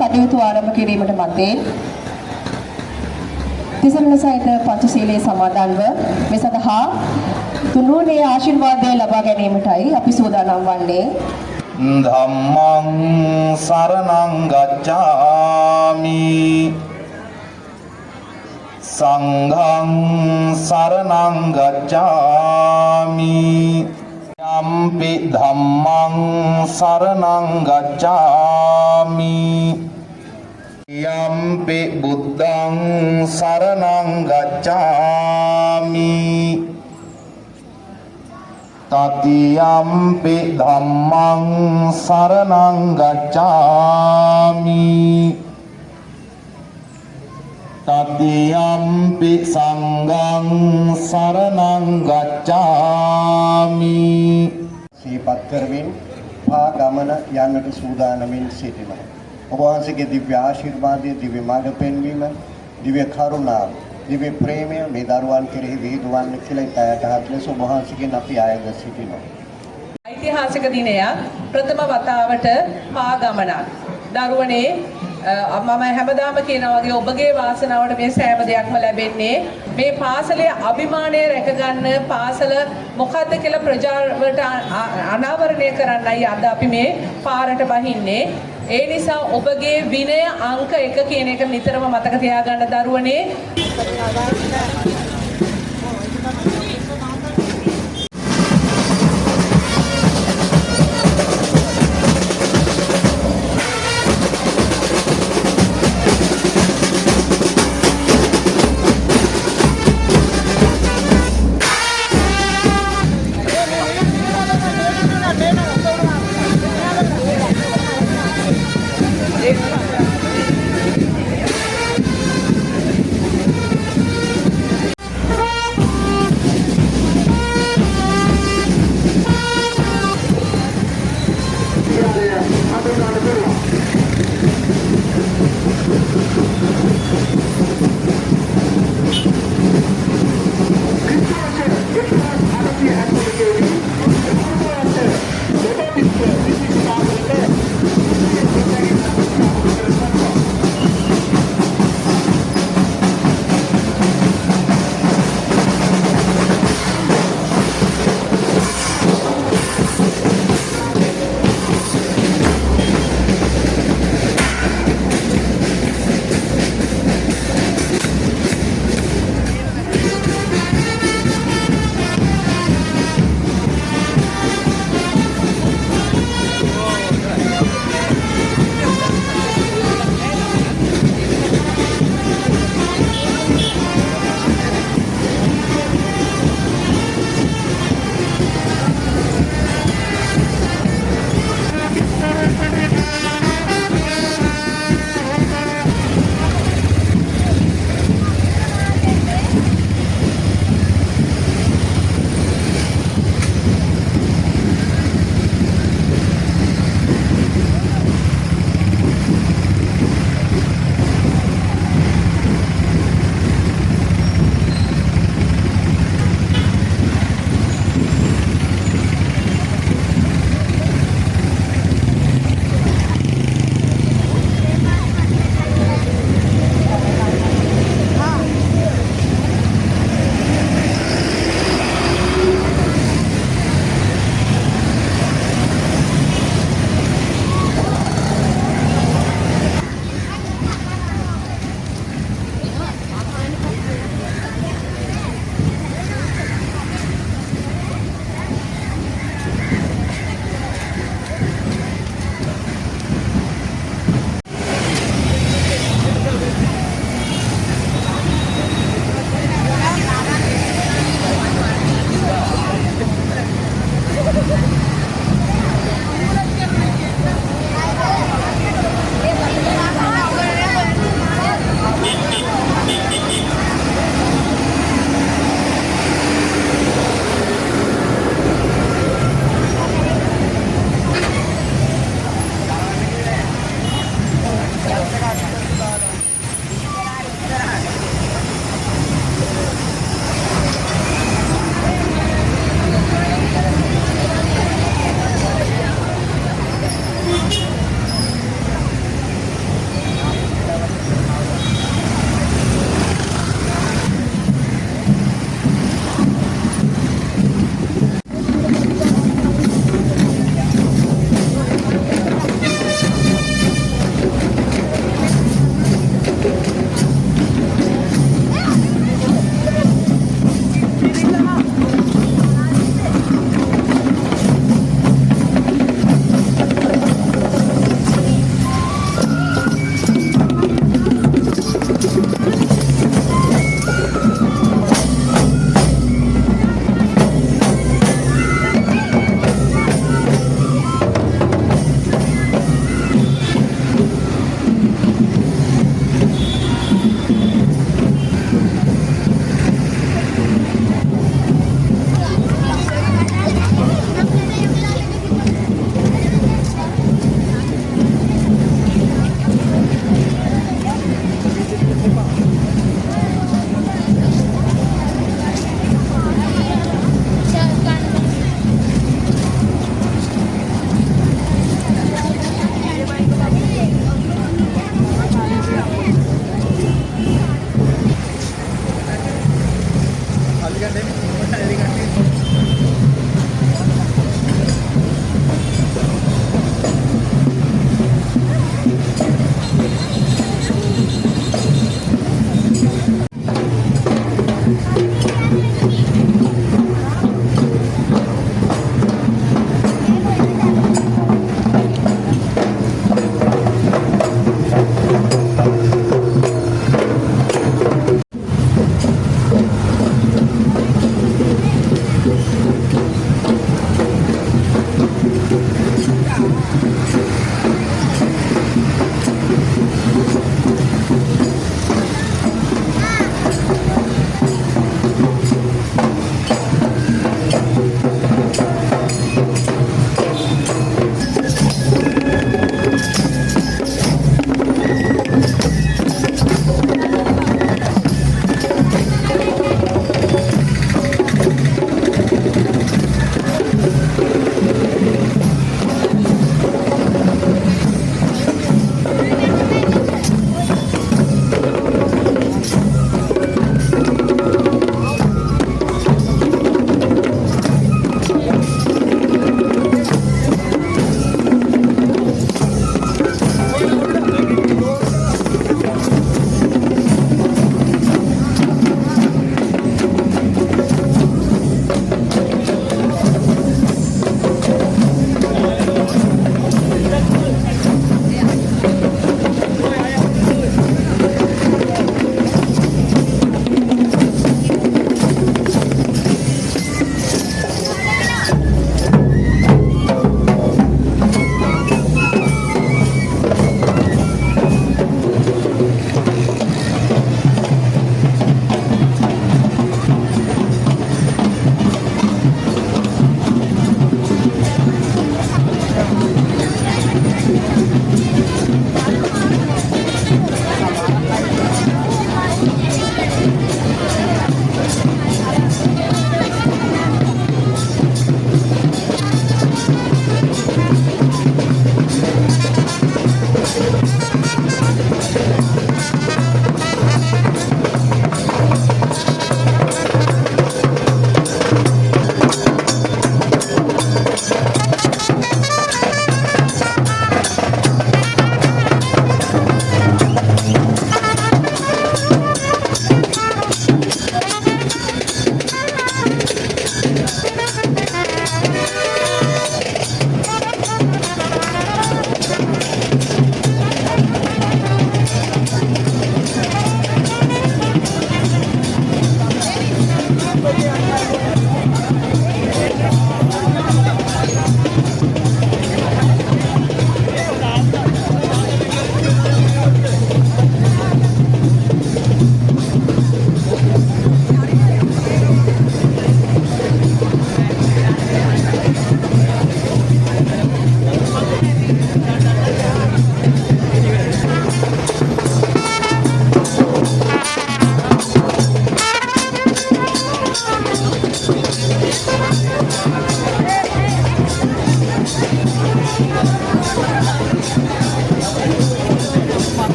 කටයුතු ආරම්භ කිරීමට මත්තෙන් තිසරණ සහිත පංචශීලයේ සමාදන්ව මේ සඳහා තුනුනේ ආශිර්වාදය ලබා ගැනීමටයි අපි සූදානම් වන්නේ. ධම්මං සරණං ගච්ඡාමි සංඝං සරණං ගච්ඡාමි යම්පි ධම්මං සරණං ගච්ඡාමි යම්පි බුද්ධං සරණං ගච්ඡාමි තතියම්පි ධම්මං සරණං ගච්ඡාමි තතියම්පි සංඝං සරණං ගච්ඡාමි සිහිපත් කරමින් පා ගමන යන්නට සූදානමින් සිටිනවා. ඔබ වහන්සේගේ දිව්‍ය ආශිර්වාදයේ දිව්‍ය මාර්ග පෙන්වීම දිව්‍ය කරුණාව දිව්‍ය ප්‍රේමය මේ දරුවන් කෙරෙහි විහිදුවන්න කියලා ඉතාලට ලෙස ඔබ වහන්සේගෙන් අපි ආයත සිටිනවා. ඓතිහාසික දිනයක් ප්‍රථම වතාවට පා ගමනක් දරුවනේ මම හැමදාම කියනවා වගේ ඔබගේ වාසනාවට මේ සෑම දෙයක්ම ලැබෙන්නේ මේ පාසලේ අභිමානය රැකගන්න පාසල මොකද්ද කියලා ප්‍රජාවට අනාවරණය කරන්නයි අද අපි මේ පාරට බහින්නේ. ඒ නිසා ඔබගේ විනය අංක 1 කියන එක නිතරම මතක තියාගන්න දරුවනේ.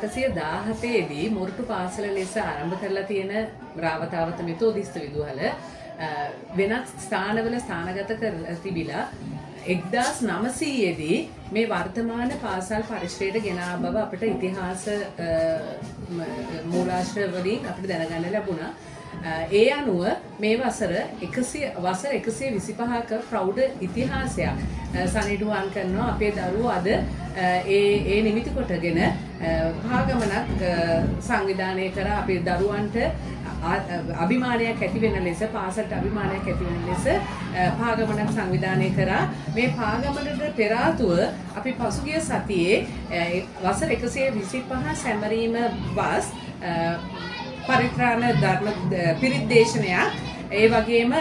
117 දී මොරටු පාසල ලෙස ආරම්භ කරලා තියෙන රාවතාවත මෙතෝදිස්ත විදුහල වෙනත් ස්ථානවල ස්ථානගත කරලා තිබිලා 1900 දී මේ වර්තමාන පාසල් පරිශ්‍රයට ගෙන ආ බව අපිට ඉතිහාස මූලාශ්‍ර වලින් අපිට දැනගන්න ලැබුණා. ඒ අනුව මේ වසර 125ක ප්‍රෞಢ ඉතිහාසයක් සනිටුහන් කරනවා අපේ දරුවෝ අද ඒ නිමිති කොටගෙන භාගමනක් සංවිධානය කර අපේ දරුවන්ට අභිමානයක් ඇති වෙන ලෙස පාසලට අභිමානයක් ඇති වෙන ලෙස පාගමනක් සංවිධානය කරා. මේ පාගමනට පෙර ආතුව අපි පසුගිය සතියේ වසර 125 සැමරීම වස් පරිත්‍රාණ ධර්ම පිරිත් දේශනයක් ඒ වගේම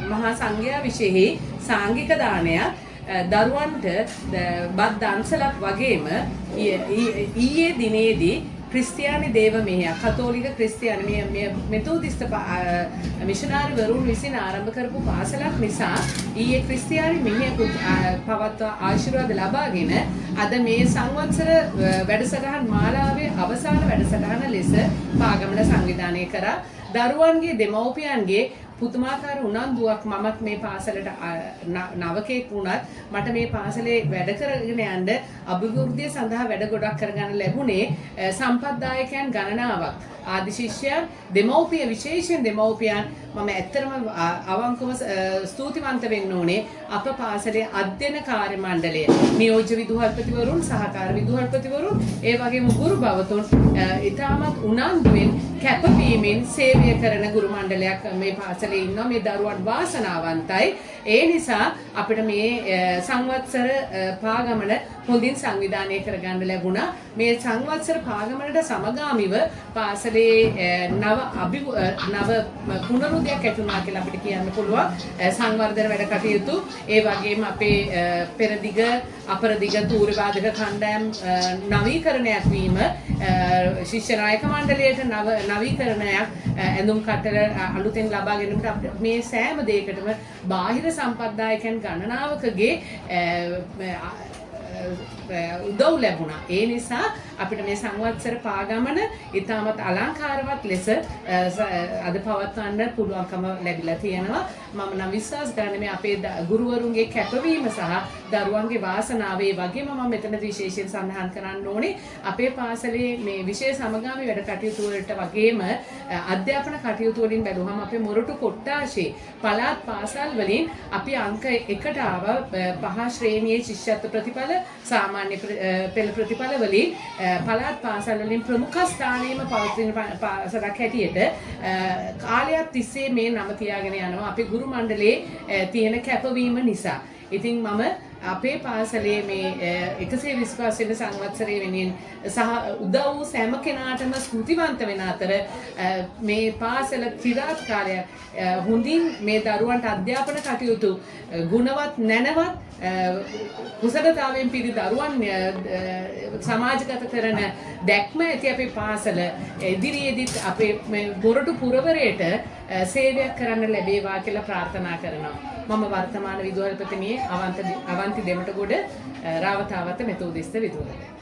මහා සංඝයා විශේෂෙහි සාංගික දානයක් දරුවන්ට බත් දන්සලක් වගේම ඊයේ දිනේදී ක්‍රිස්තියානි දේව මෙහෙයක් කතෝලික ක්‍රිස්තියානි මෙතෝදිස්ත මිෂනාරි වරුන් විසින් ආරම්භ කරපු පාසලක් නිසා ඊයේ ක්‍රිස්තියානි මෙහෙය පවත්වා ආශිර්වාද ලබාගෙන අද මේ සංවත්සර වැඩසටහන් මාලාවේ අවසාන වැඩසටහන ලෙස පාගමන සංවිධානය කරා. දරුවන්ගේ දෙමව්පියන්ගේ පුදුමාකාර උනන්දුවක් මමත් මේ පාසලට නවකෙක් වුණත් මට මේ පාසලේ වැඩ කරගෙන යන්න අභිවෘද්ධිය සඳහා වැඩ ගොඩක් කරගන්න ලැබුණේ සම්පත්දායකයන් ගණනාවක්. ආදි ශිෂ්‍යයන් දෙමව්පිය විශේෂයෙන් දෙමව්පියන් මම ඇත්තටම අවංකව ස්තුතිවන්ත වෙන්න ඕනේ අප පාසලේ අධ්‍යයන කාර්ය මණ්ඩලය නියෝජ්‍ය විදුහල්පතිවරුන් සහකාර විදුහල්පතිවරුන් ඒ වගේම ගුරු භවතුන් ඉතාමත් උනන්දුවෙන් කැපවීමෙන් සේවය කරන ගුරු මණ්ඩලයක් මේ පාසලේ ඉන්නවා. මේ දරුවන් වාසනාවන්තයි. ඒ නිසා අපිට මේ සංවත්සර පාගමන හොඳින් සංවිධානය කරගන්න ලැබුණා. මේ සංවත්සර පාගමනට සමගාමීව පාසලේ නව පුනරුදයක් ඇතුණා කියලා අපිට කියන්න පුළුවන්. සංවර්ධන වැඩ කටයුතු ඒ වගේම අපේ පෙරදිග අපරදිග තූර්ය වාදක කණ්ඩායම් නවීකරණයක් වීම ශිෂ්‍ය නායක මණ්ඩලයට නවීකරණයක් ඇඳුම් කට්ටල අලුතෙන් ලබා ගැනීමට මේ සෑම දෙයකටම බාහිර සම්පත්දායකයන් ගණනාවකගේ උදව් ලැබුණා. ඒ නිසා අපිට මේ සංවත්සර පාගමන ඉතාමත් අලංකාරවත් ලෙස අද පවත්වන්න පුළුවන්කම ලැබිලා තියෙනවා. මම නම් විශ්වාස කරන්නේ මේ අපේ ගුරුවරුන්ගේ කැපවීම සහ දරුවන්ගේ වාසනාව ඒ වගේම මම මෙතන විශේෂයෙන් සඳහන් කරන්න ඕනේ අපේ පාසලේ මේ විශේෂ සමගාමී වැඩ කටයුතු වලට වගේම අධ්‍යාපන කටයුතු වලින් බැලුවම අපේ මොරටු කොට්ටාශේ පළාත් පාසල් වලින් අපි අංක 1ට ආව 5 ශ්‍රේණියේ ශිෂ්‍යත්ව ප්‍රතිඵල සාමාන්‍ය පෙළ ප්‍රතිඵල වලින් පළාත් පාසල් වලින් ප්‍රමුඛ ස්ථානයේම පවතින පාසලක් හැටියට කාලයක් තිස්සේ මේ නම තියාගෙන යනවා අපේ ගුරු මණ්ඩලයේ තියෙන කැපවීම නිසා. ඉතින් මම අපේ පාසලේ මේ 125 වෙනි සංවත්සරයේ වෙනින් සහ උදව් වූ සෑම කෙනාටම ස්තුතිවන්ත වෙන අතර මේ පාසල চিරාත් කාලයක් හොඳින් මේ දරුවන්ට අධ්‍යාපන කටයුතු ගුණවත් නැනවත් කුසලතාවයෙන් පිරි දරුවන් සමාජගත කරන දැක්ම ඇති අපේ පාසල ඉදිරියේදීත් අපේ මොරටු පුරවරයට සේවයක් කරන්න ලැබේවා කියලා ප්‍රාර්ථනා කරනවා. මම වර්තමාන විදුහල්පතිනියේ අවන්ති දෙමටගොඩ රාවතාවත මෙතෝදිස්ත විදුහල.